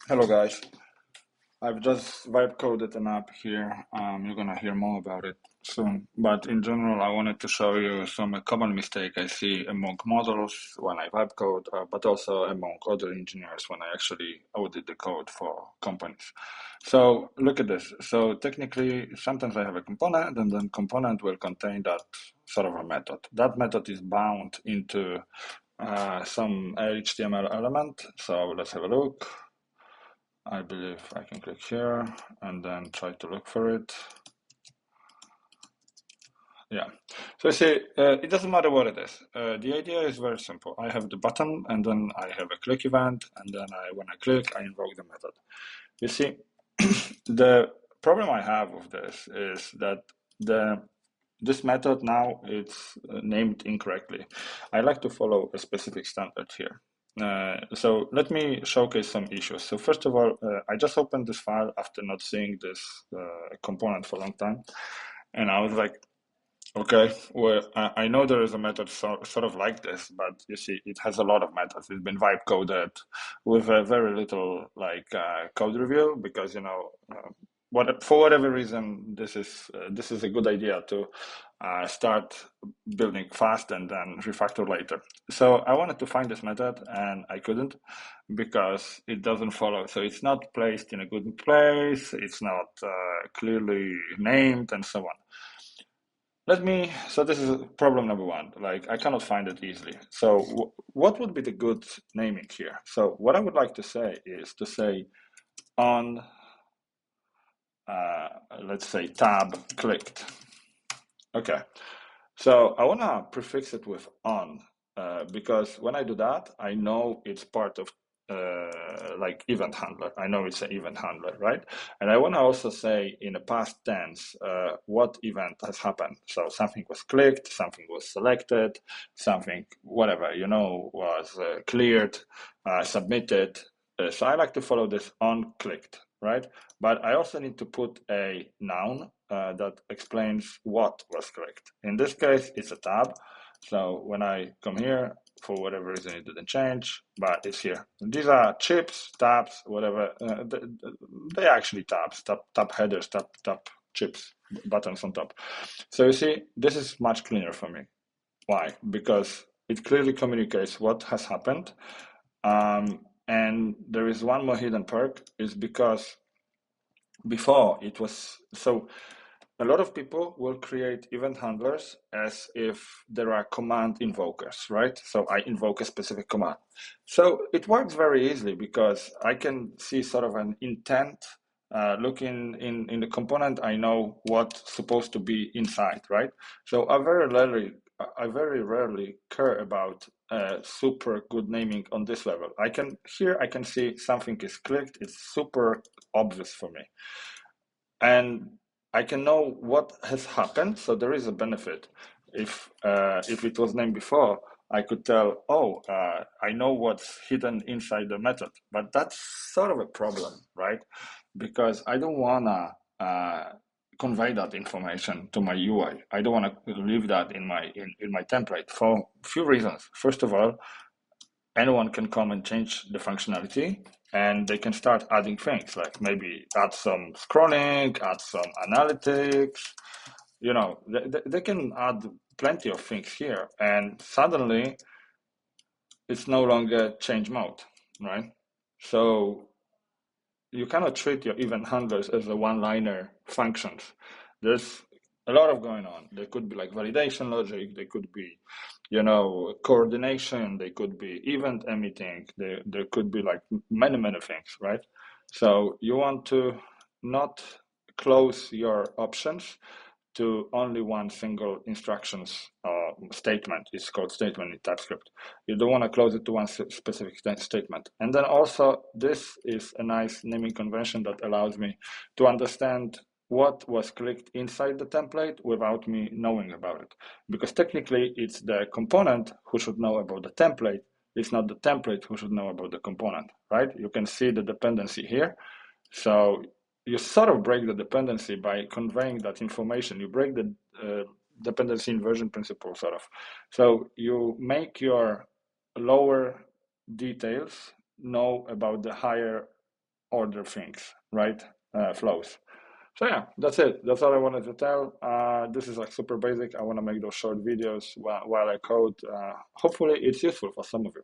Hello guys, I've just vibe coded an app here. You're gonna hear more about it soon. But in general, I wanted to show you some common mistake I see among models when I vibe code, but also among other engineers when I actually audit the code for companies. So look at this. So technically, sometimes I have a component, and then component will contain that sort of a method. That method is bound into some HTML element. So let's have a look. I believe I can click here and then try to look for it. Yeah. So you see, it doesn't matter what it is. The idea is very simple. I have the button and then I have a click event, and then when I click, I invoke the method. You see, the problem I have with this is that the this method now it's named incorrectly. I like to follow a specific standard here. So let me showcase some issues. So first of all, I just opened this file after not seeing this component for a long time. And I was like, okay, well, I know there is a method sort of like this, but you see, it has a lot of methods. It's been vibe coded with very little code review because for whatever reason this is a good idea to start building fast and then refactor later. So I wanted to find this method and I couldn't because it doesn't follow. So it's not placed in a good place. It's not clearly named and so on. So this is problem number one. Like I cannot find it easily. So what would be the good naming here? So what I would like to say is to say on, uh, let's say tab clicked. Okay. So I want to prefix it with on because when I do that, I know it's part of like event handler. I know it's an event handler, right? And I want to also say in the past tense what event has happened. So something was clicked, something was selected, something, whatever, was cleared, submitted. So I like to follow this on clicked, right? But I also need to put a noun that explains what was clicked. In this case, it's a tab. So when I come here, for whatever reason, it didn't change, but it's here. These are chips, tabs, whatever. They are actually tabs, tab headers, tab chips, buttons on top. So you see, this is much cleaner for me. Why? Because it clearly communicates what has happened. And there is one more hidden perk, is because before it was so a lot of people will create event handlers as if there are command invokers, right? So I invoke a specific command. So it works very easily because I can see sort of an intent. Looking in the component, I know what's supposed to be inside, right? So I very rarely care about super good naming on this level. I can see something is clicked. It's super obvious for me, and I can know what has happened. So there is a benefit. If it was named before, I could tell, oh, I know what's hidden inside the method. But that's sort of a problem, right? Because I don't wanna convey that information to my UI. I don't want to leave that in my template for a few reasons. First of all, anyone can come and change the functionality, and they can start adding things like maybe add some scrolling, add some analytics. They can add plenty of things here, and suddenly it's no longer change mode, right? So you cannot treat your event handlers as a one-liner functions. There's a lot of going on. There could be like validation logic, there could be, coordination, they could be event emitting, there could be like many things, right? So you want to not close your options to only one single instructions statement. It's called statement in TypeScript. You don't want to close it to one specific statement. And then also, this is a nice naming convention that allows me to understand what was clicked inside the template without me knowing about it. Because technically, it's the component who should know about the template. It's not the template who should know about the component, right? You can see the dependency here. So you sort of break the dependency by conveying that information. You break the dependency inversion principle, sort of. So you make your lower details know about the higher order things, right? Flows. So yeah, that's it. That's all I wanted to tell. This is like super basic. I want to make those short videos while I code. Hopefully it's useful for some of you.